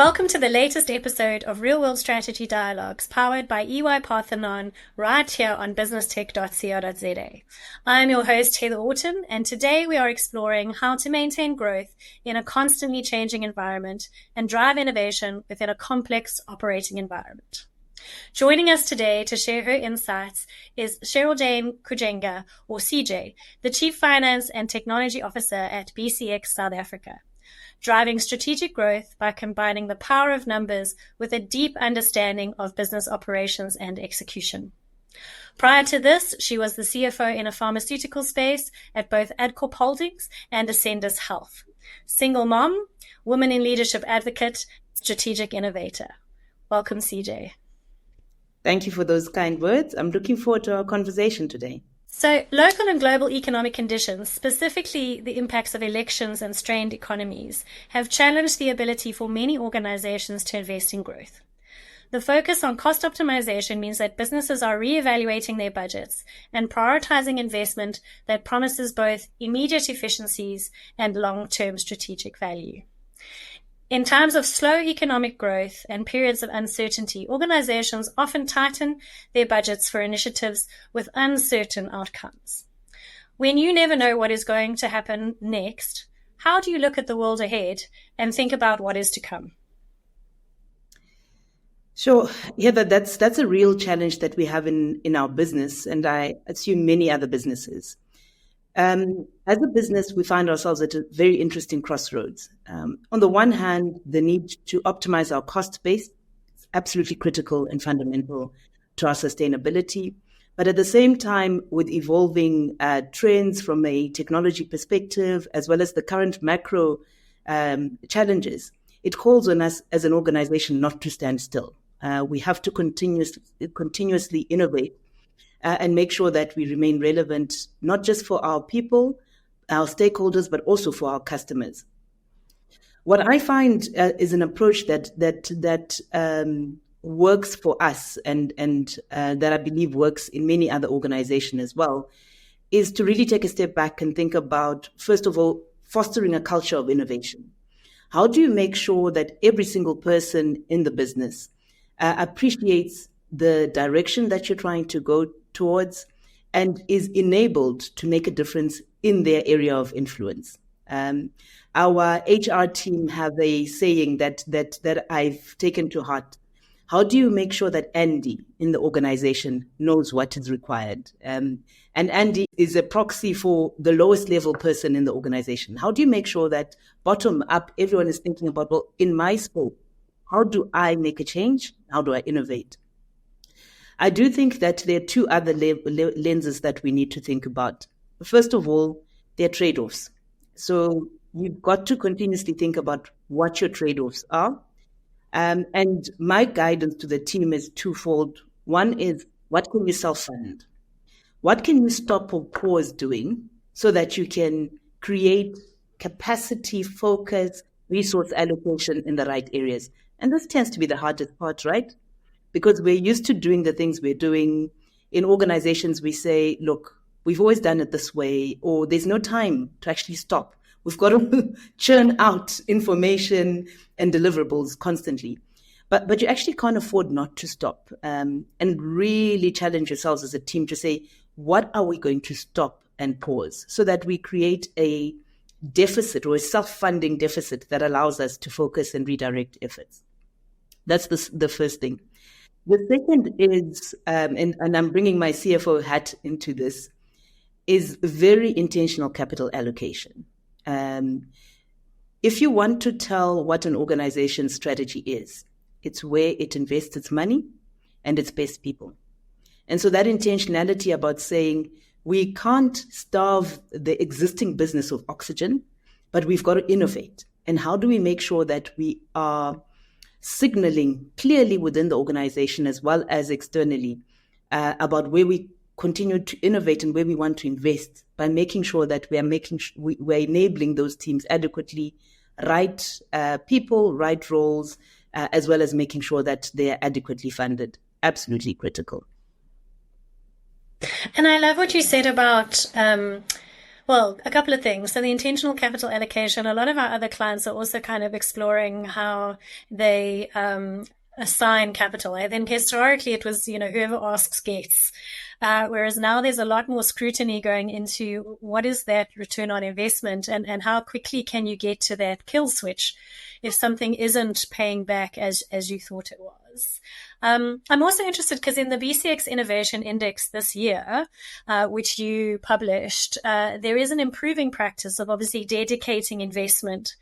Welcome to the latest episode of Real World Strategy Dialogues, powered by EY-Parthenon, right here on businesstech.co.za. I'm your host, Heather Orton, and today we are exploring how to maintain growth in a constantly changing environment and drive innovation within a complex operating environment. Joining us today to share her insights is Cheryl-Jane Kujenga, or CJ, the Chief Finance and Technology Officer at BCX South Africa, driving strategic growth by combining the power of numbers with a deep understanding of business operations and execution. Prior to this, she was the CFO in a pharmaceutical space at both Adcorp Holdings and Ascendis Health. Single mom, woman in leadership advocate, strategic innovator. Welcome, CJ. Thank you for those kind words. I'm looking forward to our conversation today. So, local and global economic conditions, specifically the impacts of elections and strained economies, have challenged the ability for many organizations to invest in growth. The focus on cost optimization means that businesses are reevaluating their budgets and prioritizing investment that promises both immediate efficiencies and long-term strategic value. In times of slow economic growth and periods of uncertainty, organizations often tighten their budgets for initiatives with uncertain outcomes. When you never know what is going to happen next, how do you look at the world ahead and think about what is to come? Sure. Yeah, that's a real challenge that we have in our business, and I assume many other businesses. As a business, we find ourselves at a very interesting crossroads. On the one hand, the need to optimize our cost base is absolutely critical and fundamental to our sustainability. But at the same time, with evolving trends from a technology perspective, as well as the current macro challenges, it calls on us as an organization not to stand still. We have to continuously innovate and make sure that we remain relevant, not just for our people, our stakeholders, but also for our customers. What I find is an approach that works for us and that I believe works in many other organizations as well, is to really take a step back and think about, first of all, fostering a culture of innovation. How do you make sure that every single person in the business appreciates the direction that you're trying to go towards and is enabled to make a difference in their area of influence? Our HR team have a saying that I've taken to heart. How do you make sure that Andy in the organization knows what is required? And Andy is a proxy for the lowest level person in the organization. How do you make sure that bottom up, everyone is thinking about, well, in my scope, how do I make a change? How do I innovate? I do think that there are two other lenses that we need to think about. First of all, there are trade-offs. So you've got to continuously think about what your trade-offs are. And my guidance to the team is twofold. One is, what can you self-fund? What can you stop or pause doing so that you can create capacity, focus, resource allocation in the right areas? And this tends to be the hardest part, right? Because we're used to doing the things we're doing. In organizations, we say, look, we've always done it this way, or there's no time to actually stop. We've got to churn out information and deliverables constantly. But you actually can't afford not to stop and really challenge yourselves as a team to say, what are we going to stop and pause so that we create a deficit or a self-funding deficit that allows us to focus and redirect efforts? That's the first thing. The second is, and I'm bringing my CFO hat into this, is very intentional capital allocation. If you want to tell what an organization's strategy is, it's where it invests its money and its best people. And so that intentionality about saying we can't starve the existing business of oxygen, but we've got to innovate. And how do we make sure that we are signaling clearly within the organization as well as externally about where we continue to innovate and where we want to invest, by making sure that we're enabling those teams adequately, right people, right roles, as well as making sure that they are adequately funded. Absolutely critical. And I love what you said about Well, a couple of things. So the intentional capital allocation, a lot of our other clients are also kind of exploring how they assign capital. I think historically it was, whoever asks gets. Whereas now there's a lot more scrutiny going into what is that return on investment and how quickly can you get to that kill switch if something isn't paying back as you thought it was. I'm also interested because in the BCX Innovation Index this year, which you published, there is an improving practice of obviously dedicating investment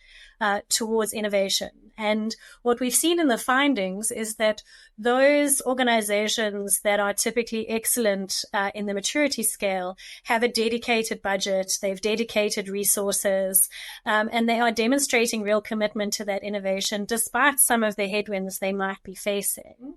towards innovation. And what we've seen in the findings is that those organizations that are typically excellent in the maturity scale have a dedicated budget, they've dedicated resources, and they are demonstrating real commitment to that innovation despite some of the headwinds they might be facing.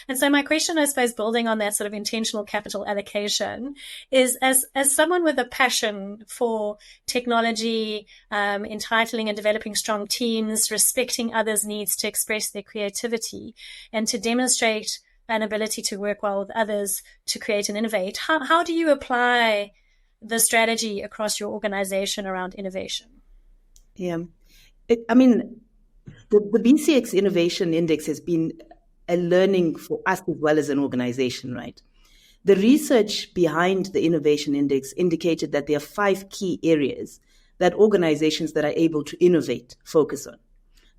And so my question, I suppose, building on that sort of intentional capital allocation is as someone with a passion for technology, entitling and developing strong teams, respecting others' needs to express their creativity and to demonstrate an ability to work well with others to create and innovate, how do you apply the strategy across your organization around innovation? Yeah. The BCX Innovation Index has been a learning for us as well as an organization, right? The research behind the Innovation Index indicated that there are 5 key areas that organizations that are able to innovate focus on.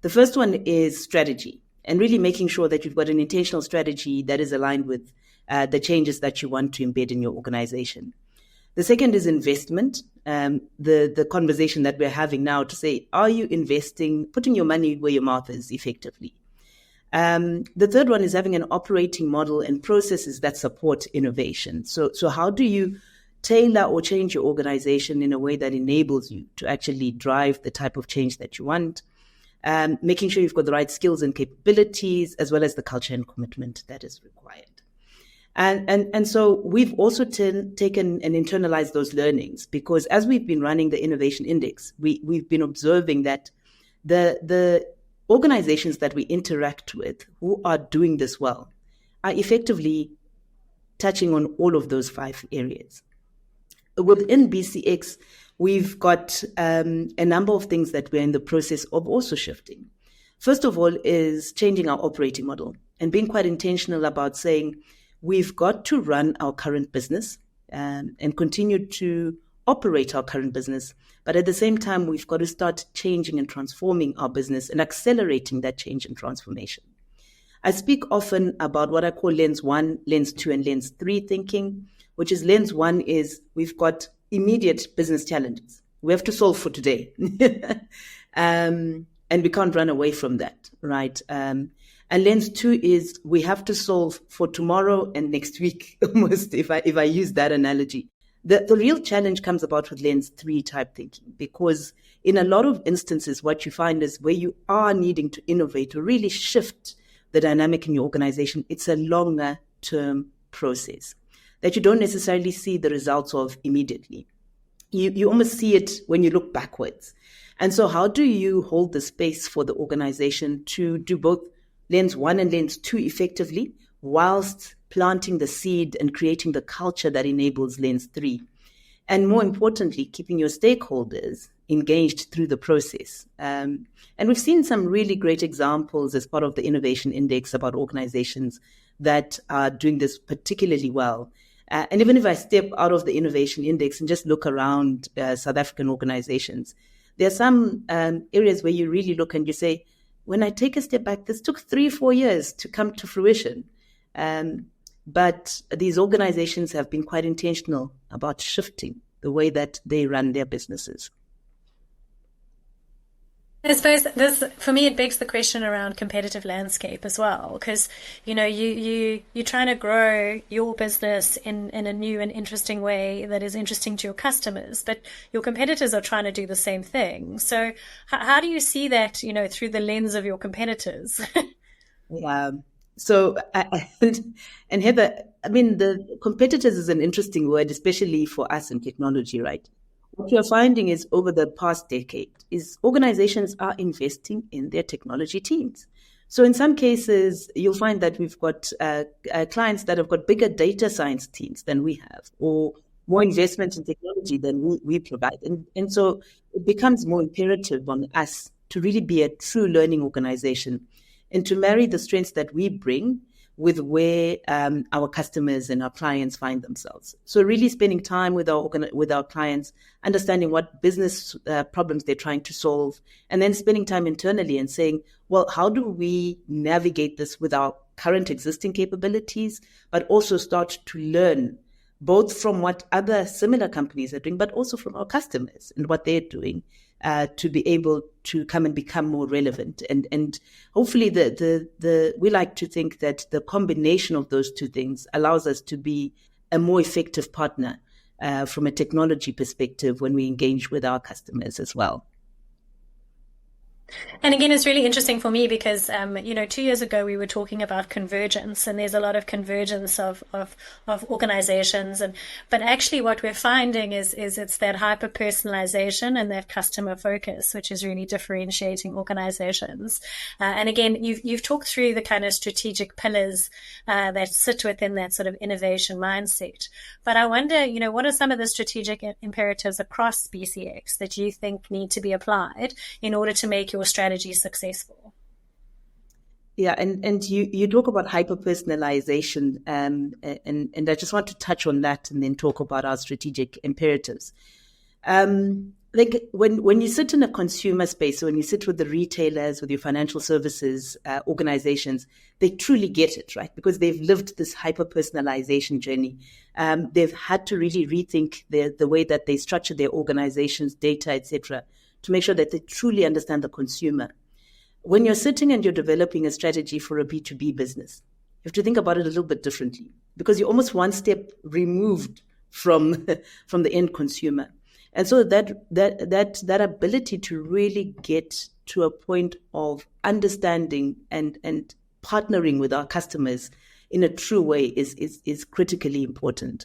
The first one is strategy, and really making sure that you've got an intentional strategy that is aligned with the changes that you want to embed in your organization. The second is investment, the conversation that we're having now to say, are you investing, putting your money where your mouth is effectively? The third one is having an operating model and processes that support innovation. So how do you tailor or change your organization in a way that enables you to actually drive the type of change that you want? Making sure you've got the right skills and capabilities, as well as the culture and commitment that is required. And so we've also taken and internalized those learnings, because as we've been running the Innovation Index, we've been observing that the organizations that we interact with who are doing this well are effectively touching on all of those 5 areas. Within BCX, we've got a number of things that we're in the process of also shifting. First of all is changing our operating model and being quite intentional about saying we've got to run our current business and continue to operate our current business. But at the same time, we've got to start changing and transforming our business and accelerating that change and transformation. I speak often about what I call lens 1, lens 2, and lens 3 thinking, which is lens 1 is we've got immediate business challenges. We have to solve for today. And we can't run away from that, right? And lens 2 is we have to solve for tomorrow and next week, almost, if I use that analogy. The real challenge comes about with lens 3 type thinking, because in a lot of instances, what you find is where you are needing to innovate or really shift the dynamic in your organization, it's a longer term process that you don't necessarily see the results of immediately. You almost see it when you look backwards. And so how do you hold the space for the organization to do both lens 1 and lens 2 effectively, whilst planting the seed and creating the culture that enables lens 3? And more importantly, keeping your stakeholders engaged through the process. And we've seen some really great examples as part of the Innovation Index about organizations that are doing this particularly well. And even if I step out of the Innovation Index and just look around South African organizations, there are some areas where you really look and you say, when I take a step back, this took 3-4 years to come to fruition. But these organizations have been quite intentional about shifting the way that they run their businesses. I suppose this, for me, it begs the question around competitive landscape as well, because, you're trying to grow your business in a new and interesting way that is interesting to your customers, but your competitors are trying to do the same thing. So how do you see that, through the lens of your competitors? Yeah. So, and Heather, the competitors is an interesting word, especially for us in technology, right? What you're finding is over the past decade is organizations are investing in their technology teams. So in some cases, you'll find that we've got clients that have got bigger data science teams than we have, or more investment in technology than we provide. And so it becomes more imperative on us to really be a true learning organization and to marry the strengths that we bring with where our customers and our clients find themselves. So really spending time with our clients, understanding what business problems they're trying to solve, and then spending time internally and saying, well, how do we navigate this with our current existing capabilities, but also start to learn both from what other similar companies are doing, but also from our customers and what they're doing, to be able to come and become more relevant. And hopefully we like to think that the combination of those two things allows us to be a more effective partner from a technology perspective when we engage with our customers as well. And again, it's really interesting for me because, 2 years ago we were talking about convergence, and there's a lot of convergence of organizations. But actually what we're finding is it's that hyper personalization and that customer focus, which is really differentiating organizations. And again, you've talked through the kind of strategic pillars, that sit within that sort of innovation mindset. But I wonder, what are some of the strategic imperatives across BCX that you think need to be applied in order to make your strategy successful? Yeah, and you talk about hyper-personalization, and I just want to touch on that and then talk about our strategic imperatives. Like when you sit in a consumer space, so when you sit with the retailers, with your financial services organizations, they truly get it, right? Because they've lived this hyper-personalization journey. They've had to really rethink the way that they structure their organizations, data, etc., to make sure that they truly understand the consumer. When you're sitting and you're developing a strategy for a B2B business, you have to think about it a little bit differently because you're almost one step removed from the end consumer. And so that ability to really get to a point of understanding and partnering with our customers in a true way is critically important.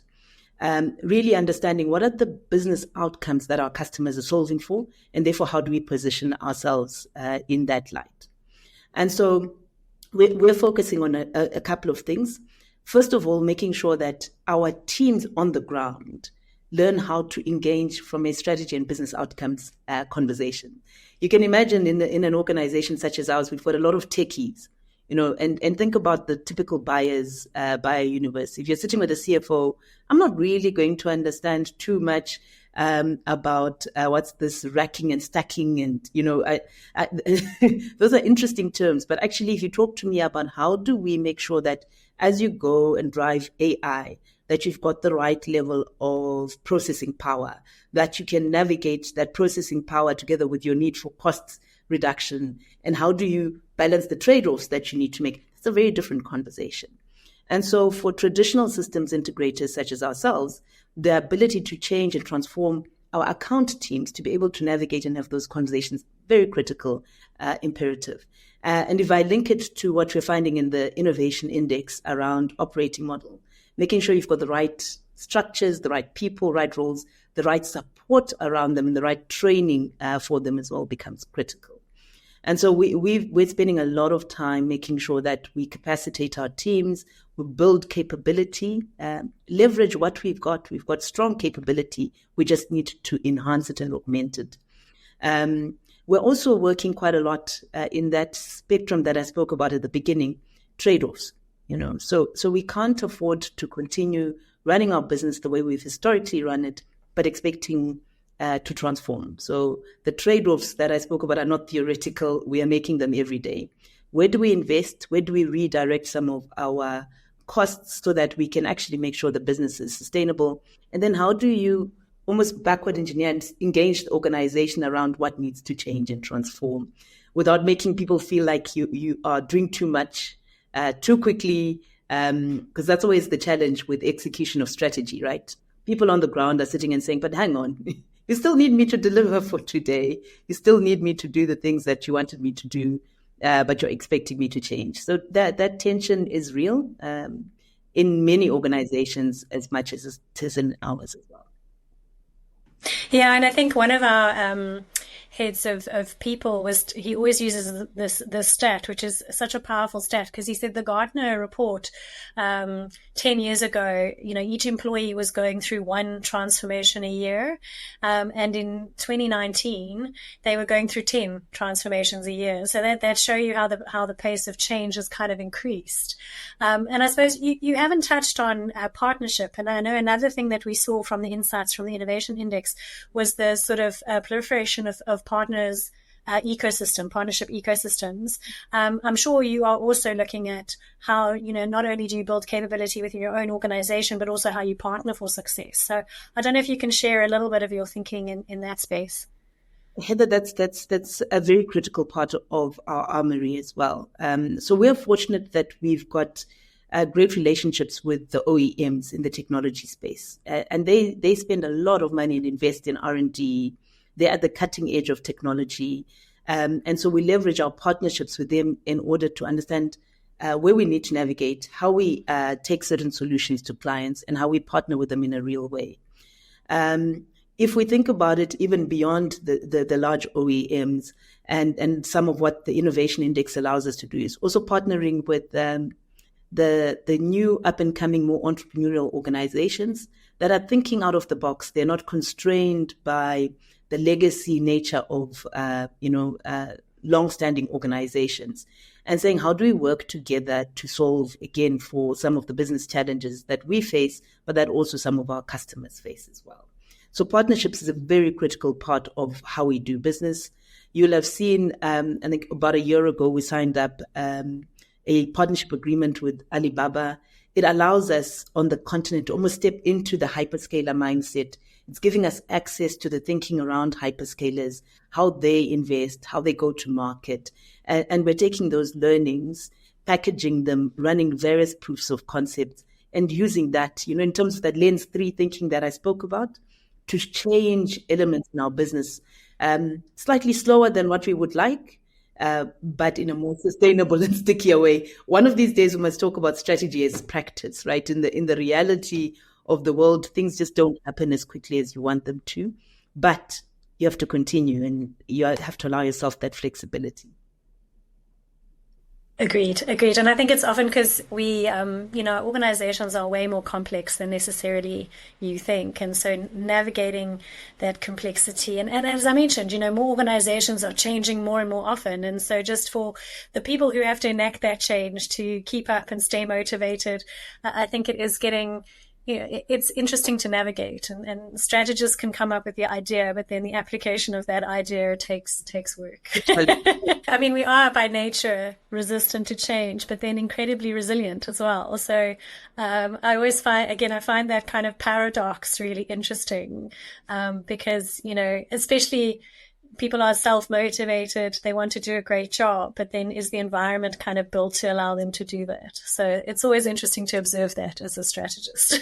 Really understanding what are the business outcomes that our customers are solving for, and therefore how do we position ourselves in that light. And so we're focusing on a couple of things. First of all, making sure that our teams on the ground learn how to engage from a strategy and business outcomes conversation. You can imagine in an organization such as ours, we've got a lot of techies, and think about the typical buyer universe. If you're sitting with a CFO, I'm not really going to understand too much about what's this racking and stacking, and those are interesting terms. But actually, if you talk to me about how do we make sure that as you go and drive AI, that you've got the right level of processing power, that you can navigate that processing power together with your need for cost reduction, and how do you balance the trade-offs that you need to make, it's a very different conversation. And so for traditional systems integrators such as ourselves, the ability to change and transform our account teams to be able to navigate and have those conversations, very critical, imperative. And if I link it to what we're finding in the innovation index around operating model, making sure you've got the right structures, the right people, right roles, the right support around them, and the right training for them as well becomes critical. And so we're spending a lot of time making sure that we capacitate our teams, we build capability, leverage what we've got. We've got strong capability. We just need to enhance it and augment it. We're also working quite a lot in that spectrum that I spoke about at the beginning, trade-offs. So we can't afford to continue running our business the way we've historically run it, but expecting to transform. So the trade-offs that I spoke about are not theoretical. We are making them every day. Where do we invest? Where do we redirect some of our costs so that we can actually make sure the business is sustainable? And then how do you almost backward engineer and engage the organization around what needs to change and transform without making people feel like you are doing too much too quickly, because that's always the challenge with execution of strategy, right? People on the ground are sitting and saying, but hang on, you still need me to deliver for today. You still need me to do the things that you wanted me to do, but you're expecting me to change. So that tension is real in many organizations as much as it is in ours as well. Yeah, and I think one of our heads of people he always uses this stat, which is such a powerful stat, because he said the Gartner report 10 years ago, each employee was going through one transformation a year, and in 2019 they were going through 10 transformations a year. So that show you how the pace of change has kind of increased. And I suppose you haven't touched on partnership, and I know another thing that we saw from the insights from the Innovation Index was the sort of proliferation of partners partnership ecosystems. I'm sure you are also looking at how, not only do you build capability within your own organization, but also how you partner for success. So I don't know if you can share a little bit of your thinking in that space. Heather, that's a very critical part of our armory as well. So we're fortunate that we've got great relationships with the OEMs in the technology space, and they spend a lot of money and invest in R&D. They're at the cutting edge of technology, and so we leverage our partnerships with them in order to understand where we need to navigate, how we take certain solutions to clients, and how we partner with them in a real way. If we think about it, even beyond the large OEMs and some of what the Innovation Index allows us to do is also partnering with the new up-and-coming, more entrepreneurial organizations that are thinking out of the box. They're not constrained by the legacy nature of long-standing organizations, and saying, how do we work together to solve, again, for some of the business challenges that we face, but that also some of our customers face as well. So partnerships is a very critical part of how we do business. You'll have seen, I think about a year ago, we signed up a partnership agreement with Alibaba. It allows us on the continent to almost step into the hyperscaler mindset. It's giving us access to the thinking around hyperscalers, how they invest, how they go to market. And we're taking those learnings, packaging them, running various proofs of concepts, and using that, in terms of that lens 3 thinking that I spoke about, to change elements in our business, slightly slower than what we would like, but in a more sustainable and stickier way. One of these days, we must talk about strategy as practice, right? In the reality of the world, things just don't happen as quickly as you want them to, but you have to continue and you have to allow yourself that flexibility. Agreed. And I think it's often because we, organizations are way more complex than necessarily you think. And so navigating that complexity, and as I mentioned, more organizations are changing more and more often. And so just for the people who have to enact that change to keep up and stay motivated, I think it is getting, it's interesting to navigate, and strategists can come up with the idea, but then the application of that idea takes work. I mean, we are by nature resistant to change, but then incredibly resilient as well. So I always find that kind of paradox really interesting, because, especially people are self-motivated, they want to do a great job, but then is the environment kind of built to allow them to do that? So it's always interesting to observe that as a strategist.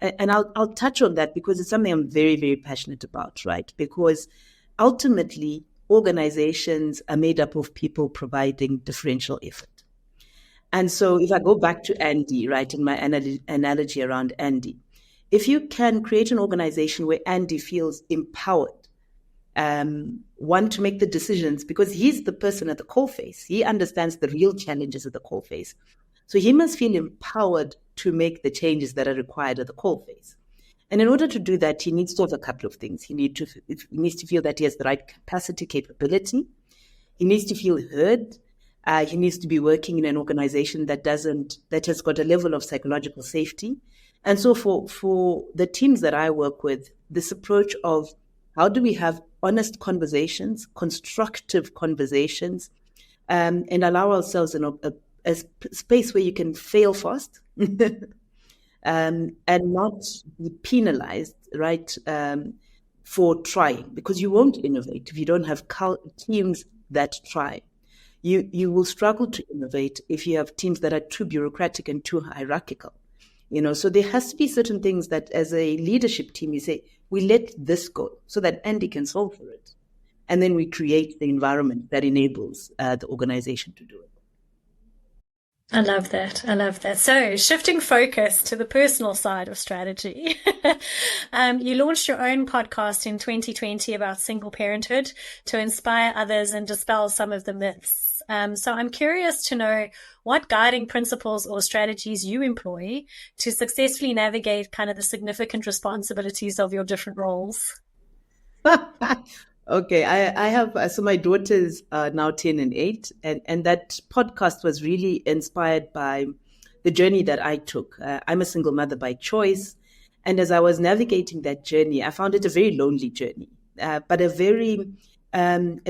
And I'll touch on that because it's something I'm very, very passionate about, right? Because ultimately, organizations are made up of people providing differential effort. And so if I go back to Andy, right, in my analogy around Andy, if you can create an organization where Andy feels empowered, one, to make the decisions, because he's the person at the coalface. He understands the real challenges at the coalface. So he must feel empowered to make the changes that are required at the coalface. And in order to do that, he needs to have a couple of things. He needs to feel that he has the right capacity, capability. He needs to feel heard. He needs to be working in an organization that has got a level of psychological safety. And so for the teams that I work with, this approach of how do we have honest conversations, constructive conversations, and allow ourselves in a space where you can fail fast and not be penalized, right, for trying, because you won't innovate if you don't have teams that try. You will struggle to innovate if you have teams that are too bureaucratic and too hierarchical. So there has to be certain things that as a leadership team, you say, we let this go so that Andy can solve for it. And then we create the environment that enables the organization to do it. I love that. I love that. So, shifting focus to the personal side of strategy. You launched your own podcast in 2020 about single parenthood to inspire others and dispel some of the myths. So, I'm curious to know what guiding principles or strategies you employ to successfully navigate kind of the significant responsibilities of your different roles. Okay, I have, so my daughters are now 10 and 8, and that podcast was really inspired by the journey that I took. I'm a single mother by choice. And as I was navigating that journey, I found it a very lonely journey, but a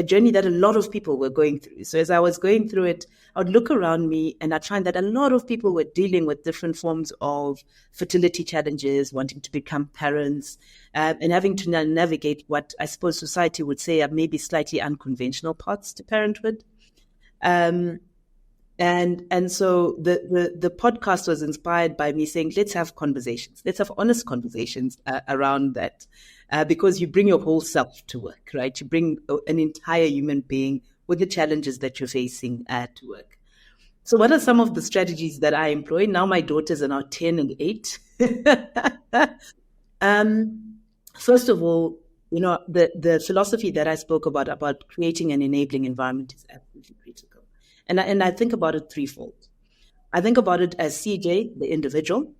journey that a lot of people were going through. So as I was going through it, I would look around me and I'd find that a lot of people were dealing with different forms of fertility challenges, wanting to become parents, and having to navigate what I suppose society would say are maybe slightly unconventional paths to parenthood. Um, and so the podcast was inspired by me saying, let's have conversations. Let's have honest conversations around that, because you bring your whole self to work, right? You bring an entire human being with the challenges that you're facing to work. So what are some of the strategies that I employ? Now my daughters are now 10 and 8. First of all, the philosophy that I spoke about creating an enabling environment is absolutely critical. And I think about it threefold. I think about it as CJ, the individual.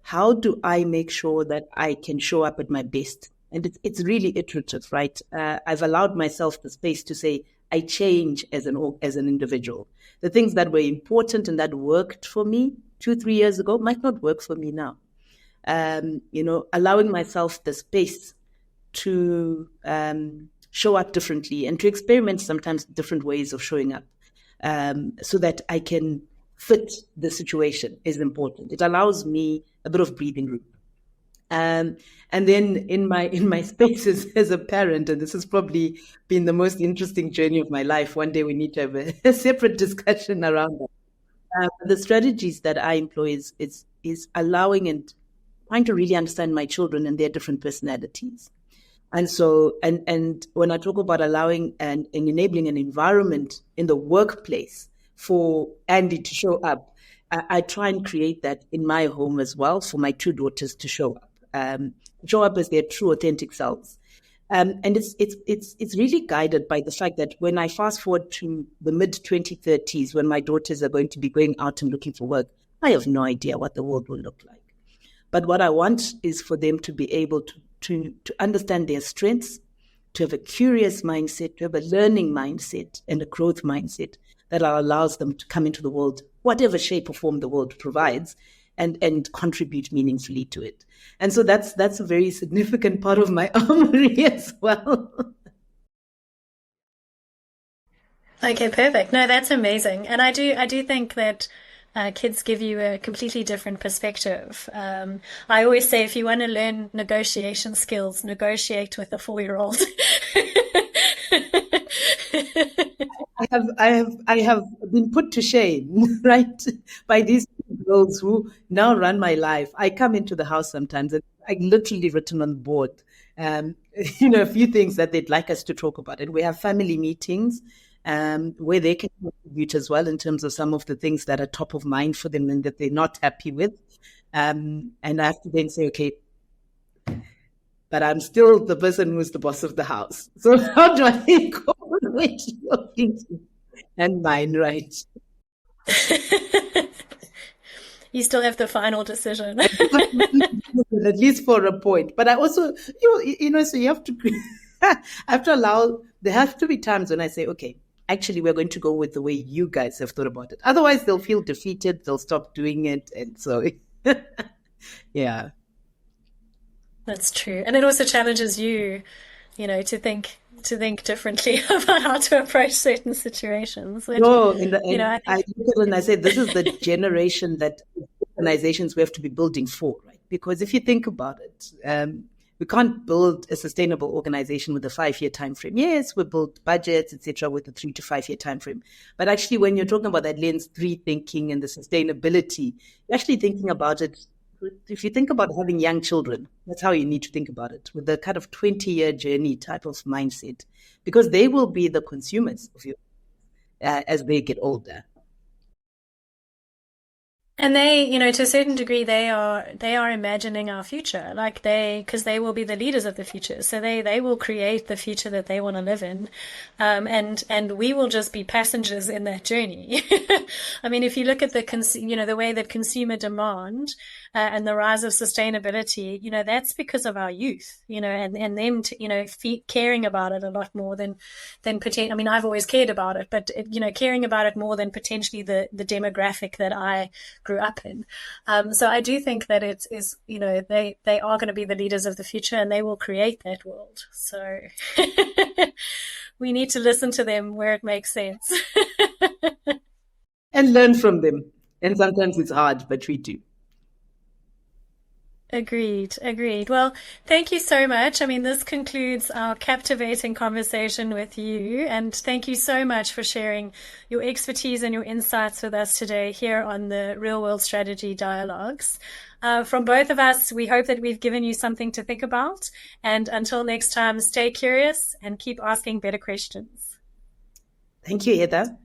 How do I make sure that I can show up at my best? And it's really iterative, right? I've allowed myself the space to say, I change as an individual. The things that were important and that worked for me 2-3 years ago might not work for me now. Allowing myself the space to show up differently and to experiment sometimes different ways of showing up, so that I can fit the situation is important. It allows me a bit of breathing room. And then in my spaces as a parent, and this has probably been the most interesting journey of my life. One day we need to have a separate discussion around that. The strategies that I employ is allowing and trying to really understand my children and their different personalities. And so, and when I talk about allowing and enabling an environment in the workplace for Andy to show up, I try and create that in my home as well for my two daughters to show up as their true, authentic selves. And it's really guided by the fact that when I fast forward to the mid 2030s, when my daughters are going to be going out and looking for work, I have no idea what the world will look like. But what I want is for them to be able to understand their strengths, to have a curious mindset, to have a learning mindset and a growth mindset that allows them to come into the world, whatever shape or form the world provides, and contribute meaningfully to it. And so that's a very significant part of my armory as well. Okay, perfect. No, that's amazing. And I do think that kids give you a completely different perspective. I always say if you want to learn negotiation skills, negotiate with a 4-year-old. I have been put to shame, right, by these girls who now run my life. I come into the house sometimes and I literally written on the board, a few things that they'd like us to talk about. And we have family meetings where they can contribute as well in terms of some of the things that are top of mind for them and that they're not happy with. And I have to then say, okay, but I'm still the person who's the boss of the house. So how do I incorporate your thinking and mine, right? You still have the final decision. At least for a point. But I also, so you have to, I have to allow, there have to be times when I say, okay, actually, we're going to go with the way you guys have thought about it. Otherwise, they'll feel defeated. They'll stop doing it. And so, yeah. That's true. And it also challenges you, to think differently about how to approach certain situations. Which, I look at it and I say, this is the generation that organizations we have to be building for, right? Because if you think about it, we can't build a sustainable organization with a 5-year time frame. Yes, we build budgets, etc., with a 3 to 5 year time frame. But actually, when you're talking about that lens 3 thinking and the sustainability, you're actually thinking about it. If you think about having young children, that's how you need to think about it, with the kind of 20-year journey type of mindset, because they will be the consumers of you as they get older. And they, to a certain degree, they are imagining our future, like because they will be the leaders of the future. So they will create the future that they want to live in, and we will just be passengers in that journey. I mean, if you look at the way that consumer demand and the rise of sustainability, that's because of our youth, and them, caring about it a lot more than potentially. I mean, I've always cared about it, but caring about it more than potentially the demographic that I grew up in. So I do think that they are going to be the leaders of the future, and they will create that world. So we need to listen to them where it makes sense. And learn from them. And sometimes it's hard, but we do. Agreed, agreed. Well, thank you so much. I mean, this concludes our captivating conversation with you. And thank you so much for sharing your expertise and your insights with us today here on the Real World Strategy Dialogues. From both of us, we hope that we've given you something to think about. And until next time, stay curious and keep asking better questions. Thank you, Heather.